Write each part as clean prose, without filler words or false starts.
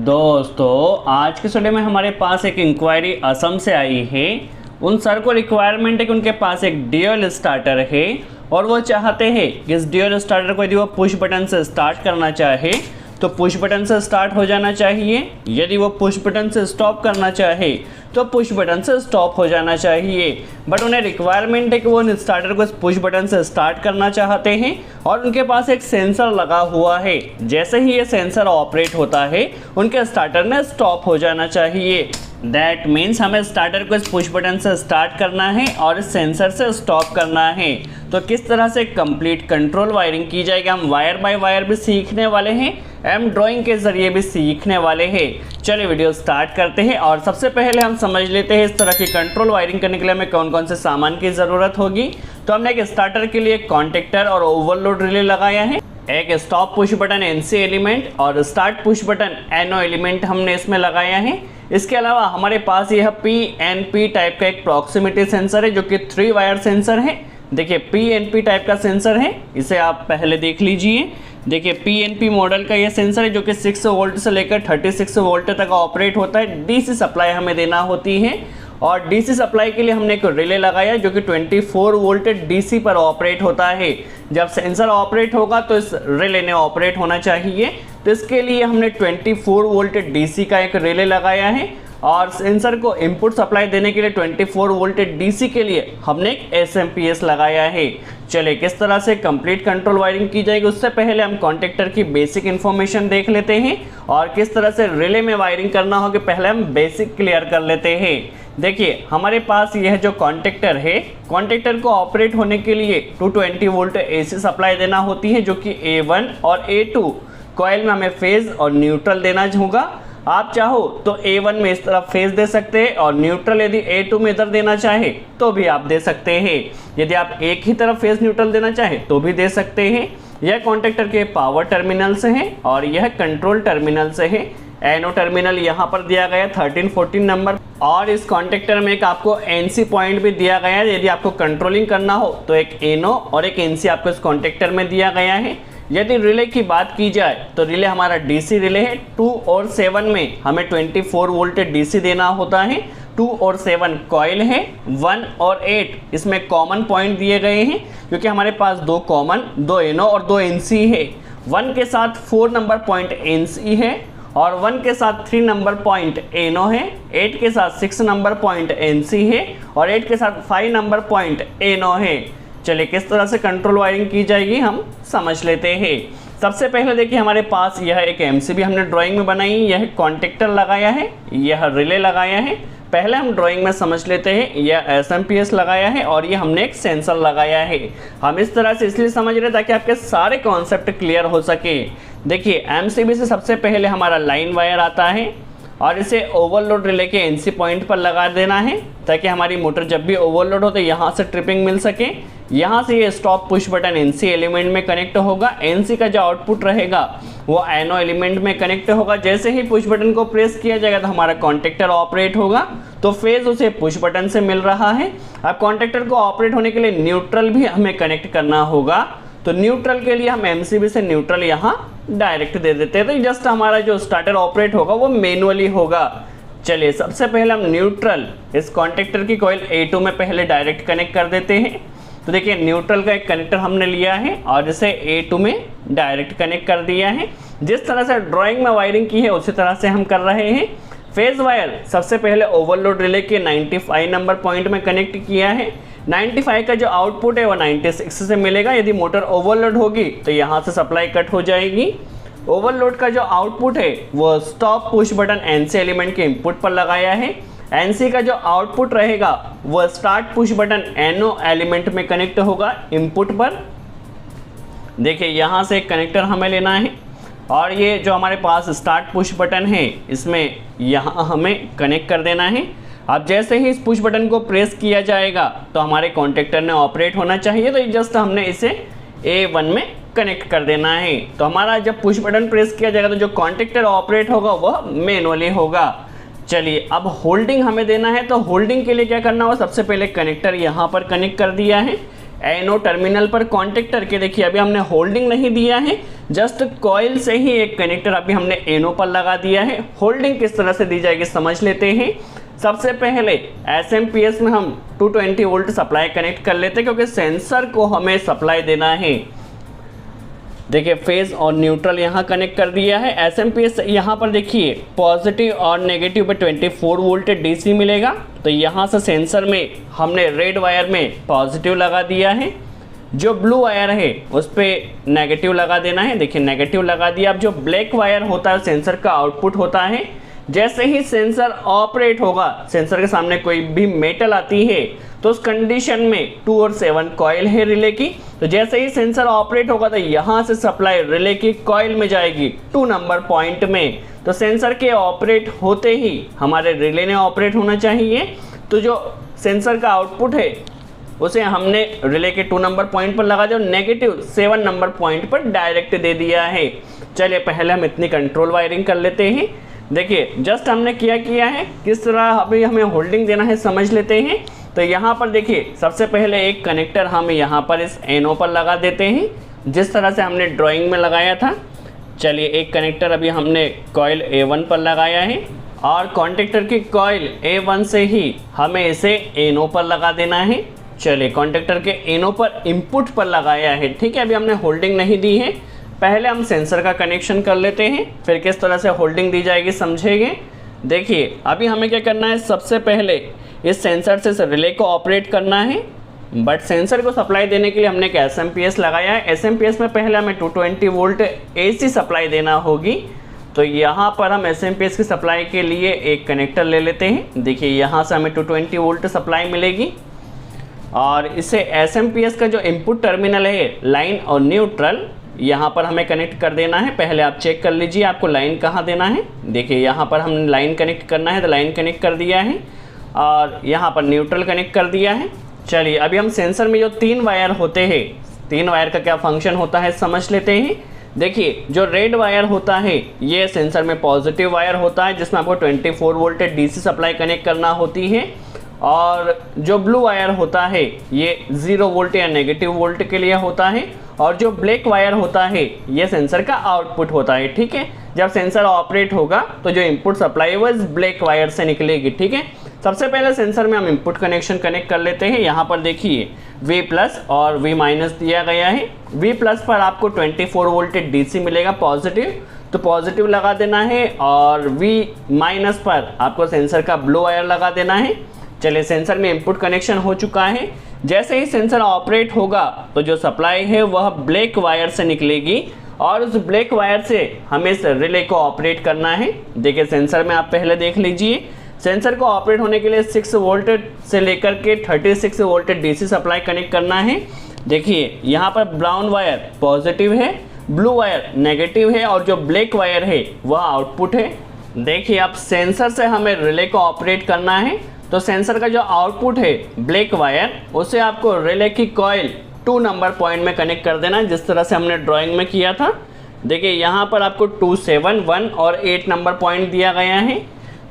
दोस्तों आज के स्टडी में हमारे पास एक इंक्वायरी असम से आई है। उन सर को रिक्वायरमेंट है कि उनके पास एक ड्यूल स्टार्टर है और वो चाहते हैं कि इस ड्यूल स्टार्टर को यदि वो पुश बटन से स्टार्ट करना चाहे तो पुश बटन से स्टार्ट हो जाना चाहिए, यदि वो पुश बटन से स्टॉप करना चाहे तो पुश बटन से स्टॉप हो जाना चाहिए। बट उन्हें रिक्वायरमेंट है कि वो इन स्टार्टर को पुश बटन से स्टार्ट करना चाहते हैं और उनके पास एक सेंसर लगा हुआ है। जैसे ही ये सेंसर ऑपरेट होता है उनके स्टार्टर ने स्टॉप हो जाना चाहिए। दैट मीन्स हमें स्टार्टर को इस पुश बटन से स्टार्ट करना है और इस सेंसर से स्टॉप करना है। तो किस तरह से कंप्लीट कंट्रोल वायरिंग की जाएगी, हम वायर बाय वायर भी सीखने वाले हैं, हम ड्राइंग के ज़रिए भी सीखने वाले हैं। चलिए वीडियो स्टार्ट करते हैं और सबसे पहले हम समझ लेते हैं इस तरह की कंट्रोल वायरिंग करने के लिए हमें कौन कौन से सामान की ज़रूरत होगी। तो हमने एक स्टार्टर के लिए कॉन्टेक्टर और ओवरलोड रिले लगाया है, एक stop push button NC element और start push button NO element हमने इसमें लगाया है। इसके अलावा हमारे पास यह पीएनपी टाइप का एक प्रॉक्सिमिटी सेंसर है जो कि 3 वायर सेंसर है। देखिए पीएनपी टाइप का सेंसर है, इसे आप पहले देख लीजिए। देखिए पीएनपी मॉडल का यह सेंसर है जो कि 6 वोल्ट से लेकर 36 वोल्ट तक ऑपरेट होता है। डीसी सप्लाई हमें देना होती है और डीसी सप्लाई के लिए हमने एक रिले लगाया जो कि 24 वोल्ट डीसी पर ऑपरेट होता है। जब सेंसर ऑपरेट होगा तो इस रिले ने ऑपरेट होना चाहिए, तो इसके लिए हमने 24 वोल्ट डीसी का एक रिले लगाया है और सेंसर को इनपुट सप्लाई देने के लिए 24 वोल्ट डीसी के लिए हमने एक एसएमपीएस लगाया है। चलिए किस तरह से कंप्लीट कंट्रोल वायरिंग की जाएगी उससे पहले हम कॉन्टेक्टर की बेसिक इन्फॉर्मेशन देख लेते हैं और किस तरह से रिले में वायरिंग करना होगा पहले हम बेसिक क्लियर कर लेते हैं। देखिए हमारे पास यह जो कॉन्टेक्टर है, कॉन्टेक्टर को ऑपरेट होने के लिए 220 वोल्ट एसी सप्लाई देना होती है जो कि A1 और A2 कॉइल में हमें फेज और न्यूट्रल देना होगा। आप चाहो तो A1 में इस तरफ फेज दे सकते हैं और न्यूट्रल यदि A2 में इधर देना चाहे तो भी आप दे सकते हैं। यदि आप एक ही तरफ फेज न्यूट्रल देना चाहे तो भी दे सकते हैं। यह कॉन्टेक्टर के पावर टर्मिनल से है और यह कंट्रोल टर्मिनल से है। एनो टर्मिनल यहाँ पर दिया गया 13-14 नंबर और इस कॉन्टेक्टर में एक आपको एनसी पॉइंट भी दिया गया है। यदि आपको कंट्रोलिंग करना हो तो एक एनो और एक एनसी आपको इस कॉन्टेक्टर में दिया गया है। यदि रिले की बात की जाए तो रिले हमारा डीसी रिले है। 2 और 7 में हमें 24 वोल्ट डीसी देना होता है। 2 और 7 कॉइल है। 1 और 8 इसमें कॉमन पॉइंट दिए गए हैं क्योंकि हमारे पास 2 कॉमन, 2 एनो और 2 एनसी है। 1 के साथ 4 नंबर पॉइंट एनसी है और 1 के साथ 3 नंबर पॉइंट एनो है। 8 के साथ 6 नंबर पॉइंट एनसी है और 8 के साथ 5 नंबर पॉइंट एनो है। चलिए किस तरह से कंट्रोल वायरिंग की जाएगी हम समझ लेते हैं। सबसे पहले देखिए हमारे पास यह एक एमसीबी हमने ड्राइंग में बनाई, यह कॉन्टेक्टर लगाया है, यह रिले लगाया है। पहले हम ड्राइंग में समझ लेते हैं, यह एसएमपीएस लगाया है और ये हमने एक सेंसर लगाया है। हम इस तरह से इसलिए समझ रहे हैं ताकि आपके सारे कॉन्सेप्ट क्लियर हो सके। देखिए एमसीबी से सबसे पहले हमारा लाइन वायर आता है और इसे ओवरलोड रिले के एनसी पॉइंट पर लगा देना है ताकि हमारी मोटर जब भी ओवरलोड हो तो यहाँ से ट्रिपिंग मिल सके। यहाँ से ये stop push button NC element में कनेक्ट होगा। एनसी का जो आउटपुट रहेगा वो एनो एलिमेंट में कनेक्ट होगा। जैसे ही पुश बटन को प्रेस किया जाएगा तो हमारा कॉन्टेक्टर ऑपरेट होगा, तो फेज उसे पुश बटन से मिल रहा है। अब कॉन्टेक्टर को ऑपरेट होने के लिए न्यूट्रल भी हमें कनेक्ट करना होगा, तो न्यूट्रल के लिए हम एमसीबी से न्यूट्रल यहाँ डायरेक्ट दे देते हैं। तो जस्ट हमारा जो स्टार्टर ऑपरेट होगा वो मैनुअली होगा। चलिए सबसे पहले हम न्यूट्रल इस कॉन्टेक्टर की कॉइल A2 में पहले डायरेक्ट कनेक्ट कर देते हैं। तो देखिए न्यूट्रल का एक कनेक्टर हमने लिया है और इसे A2 में डायरेक्ट कनेक्ट कर दिया है। जिस तरह से ड्राइंग में वायरिंग की है उसी तरह से हम कर रहे हैं। फेज वायर सबसे पहले ओवरलोड रिले के 95 नंबर पॉइंट में कनेक्ट किया है। 95 का जो आउटपुट है वो 96 से मिलेगा। यदि मोटर ओवरलोड होगी तो यहाँ से सप्लाई कट हो जाएगी। ओवरलोड का जो आउटपुट है वो stop push button NC element के इनपुट पर लगाया है। एनसी का जो आउटपुट रहेगा वो स्टार्ट पुश बटन एनो एलिमेंट में कनेक्ट होगा इनपुट पर। देखिए यहाँ से एक कनेक्टर हमें लेना है और ये जो हमारे पास स्टार्ट पुश बटन है इसमें यहाँ हमें कनेक्ट कर देना है। अब जैसे ही इस पुश बटन को प्रेस किया जाएगा तो हमारे कॉन्टेक्टर ने ऑपरेट होना चाहिए, तो जस्ट हमने इसे A1 में कनेक्ट कर देना है। तो हमारा जब पुश बटन प्रेस किया जाएगा तो जो कॉन्टेक्टर ऑपरेट होगा वह मैनुअली होगा। चलिए अब होल्डिंग हमें देना है, तो होल्डिंग के लिए क्या करना होगा, सबसे पहले कनेक्टर यहाँ पर कनेक्ट कर दिया है। एनो टर्मिनल पर कांटेक्ट करके देखिए अभी हमने होल्डिंग नहीं दिया है, जस्ट कॉइल से ही एक कनेक्टर अभी हमने एनो पर लगा दिया है। होल्डिंग किस तरह से दी जाएगी समझ लेते हैं। सबसे पहले एसएमपीएस में हम 220 वोल्ट सप्लाई कनेक्ट कर लेते हैं, क्योंकि सेंसर को हमें सप्लाई देना है। देखिए फेज और न्यूट्रल यहाँ कनेक्ट कर दिया है। एसएमपीएस यहाँ पर देखिए पॉजिटिव और नेगेटिव पे 24 वोल्ट डीसी मिलेगा। तो यहाँ से सेंसर में हमने रेड वायर में पॉजिटिव लगा दिया है, जो ब्लू वायर है उस पर नेगेटिव लगा देना है। देखिए नेगेटिव लगा दिया। अब जो ब्लैक वायर होता है सेंसर का आउटपुट होता है। जैसे ही सेंसर ऑपरेट होगा, सेंसर के सामने कोई भी मेटल आती है तो उस कंडीशन में 2 और 7 कॉइल है रिले की। तो जैसे ही सेंसर ऑपरेट होगा तो यहाँ से सप्लाई रिले की कॉइल में जाएगी 2 नंबर पॉइंट में। तो सेंसर के ऑपरेट होते ही हमारे रिले ने ऑपरेट होना चाहिए। तो जो सेंसर का आउटपुट है उसे हमने रिले के 2 नंबर पॉइंट पर लगा दिया और नेगेटिव 7 नंबर पॉइंट पर डायरेक्ट दे दिया है। चलिए पहले हम इतनी कंट्रोल वायरिंग कर लेते हैं। देखिए जस्ट हमने किया है, किस तरह अभी हमें होल्डिंग देना है समझ लेते हैं। तो यहाँ पर देखिए सबसे पहले एक कनेक्टर हम यहाँ पर इस एनो पर लगा देते हैं, जिस तरह से हमने ड्राइंग में लगाया था। चलिए एक कनेक्टर अभी हमने कॉइल A1 पर लगाया है और कॉन्टेक्टर की कॉइल A1 से ही हमें इसे एनो पर लगा देना है। चलिए कॉन्टेक्टर के एनो पर इनपुट पर लगाया है, ठीक है। अभी हमने होल्डिंग नहीं दी है। पहले हम सेंसर का कनेक्शन कर लेते हैं, फिर किस तरह से होल्डिंग दी जाएगी समझेंगे। देखिए अभी हमें क्या करना है, सबसे पहले इस सेंसर से इस रिले को ऑपरेट करना है। बट सेंसर को सप्लाई देने के लिए हमने एक एसएमपीएस लगाया है। एसएमपीएस में पहले हमें 220 वोल्ट एसी सप्लाई देना होगी। तो यहाँ पर हम एसएमपीएस की सप्लाई के लिए एक कनेक्टर ले लेते हैं। देखिए यहाँ से हमें 220 वोल्ट सप्लाई मिलेगी और इसे एसएमपीएस का जो इनपुट टर्मिनल है लाइन और न्यूट्रल, यहाँ पर हमें कनेक्ट कर देना है। पहले आप चेक कर लीजिए आपको लाइन कहाँ देना है। देखिए यहाँ पर हमने लाइन कनेक्ट करना है तो लाइन कनेक्ट कर दिया है और यहाँ पर न्यूट्रल कनेक्ट कर दिया है। चलिए अभी हम सेंसर में जो 3 वायर होते हैं, 3 वायर का क्या फंक्शन होता है समझ लेते हैं। देखिए जो रेड वायर होता है ये सेंसर में पॉजिटिव वायर होता है, जिसमें आपको 24 वोल्ट डीसी सप्लाई कनेक्ट करना होती है। और जो ब्लू वायर होता है ये 0 वोल्ट या नेगेटिव वोल्ट के लिए होता है। और जो ब्लैक वायर होता है ये सेंसर का आउटपुट होता है, ठीक है। जब सेंसर ऑपरेट होगा तो जो इनपुट सप्लाई है वो इस ब्लैक वायर से निकलेगी, ठीक है। सबसे पहले सेंसर में हम इनपुट कनेक्शन कनेक्ट कर लेते हैं। यहाँ पर देखिए V+ और V- दिया गया है। V+ पर आपको 24 वोल्ट डीसी मिलेगा पॉजिटिव, तो पॉजिटिव लगा देना है। और V- पर आपको सेंसर का ब्लू वायर लगा देना है। चलिए सेंसर में इनपुट कनेक्शन हो चुका है। जैसे ही सेंसर ऑपरेट होगा तो जो सप्लाई है वह ब्लैक वायर से निकलेगी और उस ब्लैक वायर से हमें इस रिले को ऑपरेट करना है। देखिए सेंसर में आप पहले देख लीजिए, सेंसर को ऑपरेट होने के लिए 6 वोल्ट से लेकर के 36 वोल्ट डीसी सप्लाई कनेक्ट करना है। देखिए यहाँ पर ब्राउन वायर पॉजिटिव है, ब्लू वायर नेगेटिव है और जो ब्लैक वायर है वह आउटपुट है। देखिए अब सेंसर से हमें रिले को ऑपरेट करना है, तो सेंसर का जो आउटपुट है ब्लैक वायर उसे आपको रिले की कॉइल 2 नंबर पॉइंट में कनेक्ट कर देना है, जिस तरह से हमने ड्राइंग में किया था। देखिए यहाँ पर आपको 2, 7, 1 और 8 नंबर पॉइंट दिया गया है।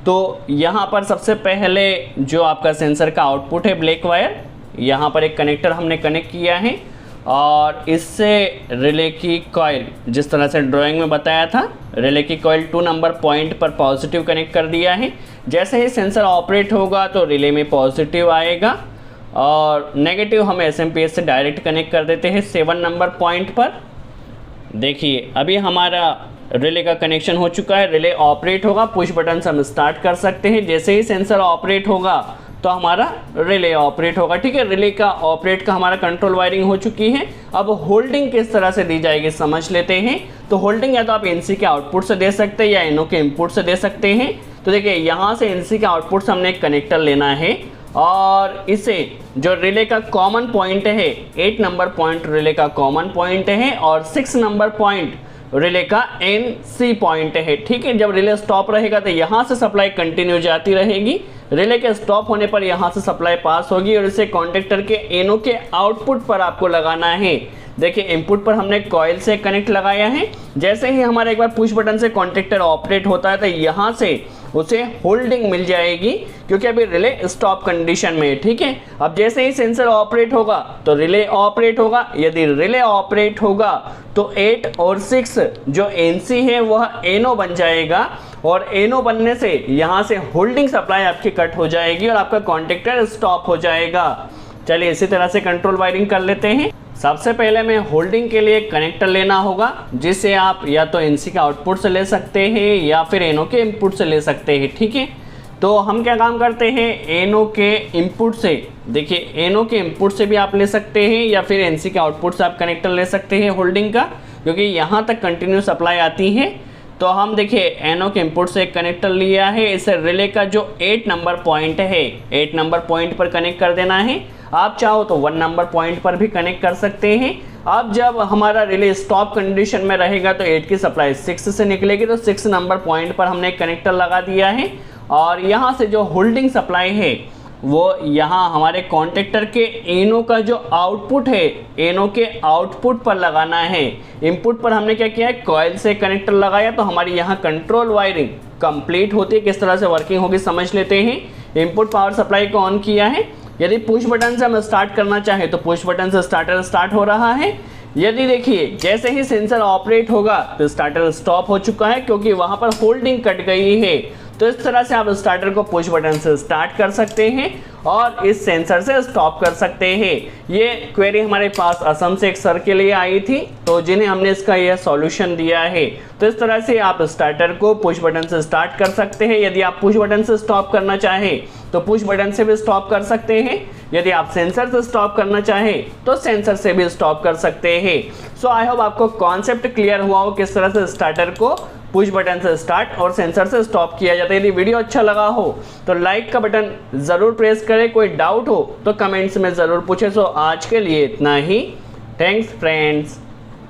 तो यहाँ पर सबसे पहले जो आपका सेंसर का आउटपुट है ब्लैक वायर, यहाँ पर एक कनेक्टर हमने कनेक्ट किया है और इससे रिले की कॉइल जिस तरह से ड्राइंग में बताया था, रिले की कॉइल 2 नंबर पॉइंट पर पॉजिटिव कनेक्ट कर दिया है। जैसे ही सेंसर ऑपरेट होगा तो रिले में पॉजिटिव आएगा और नेगेटिव हम एसएमपीएस से डायरेक्ट कनेक्ट कर देते हैं 7 नंबर पॉइंट पर। देखिए अभी हमारा रिले का कनेक्शन हो चुका है। रिले ऑपरेट होगा, पुश बटन से हम स्टार्ट कर सकते हैं। जैसे ही सेंसर ऑपरेट होगा तो हमारा रिले ऑपरेट होगा, ठीक है। रिले का ऑपरेट का हमारा कंट्रोल वायरिंग हो चुकी है। अब होल्डिंग किस तरह से दी जाएगी समझ लेते हैं। तो होल्डिंग या तो आप एनसी के आउटपुट से दे सकते हैं या एनओ के इनपुट से दे सकते हैं। तो देखिए यहाँ से एनसी के आउटपुट से हमने एक कनेक्टर लेना है और इसे जो रिले का कॉमन पॉइंट है 8 नंबर पॉइंट रिले का कॉमन पॉइंट है और 6 नंबर पॉइंट रिले का NC पॉइंट है, ठीक है। जब रिले स्टॉप रहेगा तो यहाँ से सप्लाई कंटिन्यू जाती रहेगी। रिले के स्टॉप होने पर यहाँ से सप्लाई पास होगी और इसे कॉन्टेक्टर के एनो के आउटपुट पर आपको लगाना है। देखिए इनपुट पर हमने कॉइल से कनेक्ट लगाया है। जैसे ही हमारा एक बार पुश बटन से कॉन्टेक्टर ऑपरेट होता है तो यहाँ से उसे होल्डिंग मिल जाएगी, क्योंकि अभी रिले स्टॉप कंडीशन में है। ठीक है, अब जैसे ही सेंसर ऑपरेट होगा तो रिले ऑपरेट होगा। यदि रिले ऑपरेट होगा तो 8 और 6 जो NC है वह NO बन जाएगा, और NO बनने से यहाँ से होल्डिंग सप्लाई आपकी कट हो जाएगी और आपका कॉन्टेक्टर स्टॉप हो जाएगा। चलिए इसी तरह से कंट्रोल वायरिंग कर लेते हैं। सबसे पहले में होल्डिंग के लिए कनेक्टर लेना होगा, जिसे आप या तो NC के आउटपुट से ले सकते हैं या फिर NO के इनपुट से ले सकते हैं। ठीक है, तो हम क्या काम करते हैं, NO के इनपुट से, देखिए NO के इनपुट से भी आप ले सकते हैं या फिर NC के आउटपुट से आप कनेक्टर ले सकते हैं होल्डिंग का, क्योंकि यहाँ तक कंटिन्यू सप्लाई आती है। तो हम देखिए NO के इनपुट से एक कनेक्टर लिया है, इसे रिले का जो 8 नंबर पॉइंट है, 8 नंबर पॉइंट पर कनेक्ट कर देना है। आप चाहो तो 1 नंबर पॉइंट पर भी कनेक्ट कर सकते हैं। अब जब हमारा रिले स्टॉप कंडीशन में रहेगा तो 8 की सप्लाई 6 से निकलेगी, तो 6 नंबर पॉइंट पर हमने एक कनेक्टर लगा दिया है, और यहाँ से जो होल्डिंग सप्लाई है वो यहाँ हमारे कॉन्टेक्टर के NO का जो आउटपुट है, NO के आउटपुट पर लगाना है। इनपुट पर हमने क्या किया है, कॉइल से कनेक्टर लगाया, तो हमारी यहाँ कंट्रोल वायरिंग कंप्लीट होती है। किस तरह से वर्किंग होगी समझ लेते हैं। इनपुट पावर सप्लाई को ऑन किया है। यदि पुश बटन से हम स्टार्ट करना चाहें तो पुश बटन से स्टार्टर स्टार्ट हो रहा है। यदि देखिए जैसे ही सेंसर ऑपरेट होगा तो स्टार्टर स्टॉप हो चुका है, क्योंकि वहाँ पर होल्डिंग कट गई है। तो इस तरह से आप स्टार्टर को पुश बटन से स्टार्ट कर सकते हैं और इस सेंसर से स्टॉप कर सकते हैं। ये क्वेरी हमारे पास असम से एक सर के लिए आई थी, तो जिन्हें हमने इसका यह सॉल्यूशन दिया है। तो इस तरह से आप स्टार्टर को पुश बटन से स्टार्ट कर सकते हैं। यदि आप पुश बटन से स्टॉप करना चाहें तो पुश बटन से भी स्टॉप कर सकते हैं। यदि आप सेंसर से स्टॉप करना चाहें तो सेंसर से भी स्टॉप कर सकते हैं। सो आई होप आपको कॉन्सेप्ट क्लियर हुआ हो किस तरह से स्टार्टर को पुश बटन से स्टार्ट और सेंसर से स्टॉप किया जाता है। यदि वीडियो अच्छा लगा हो तो लाइक का बटन ज़रूर प्रेस करें। कोई डाउट हो तो कमेंट्स में ज़रूर पूछें। सो आज के लिए इतना ही। Thanks friends.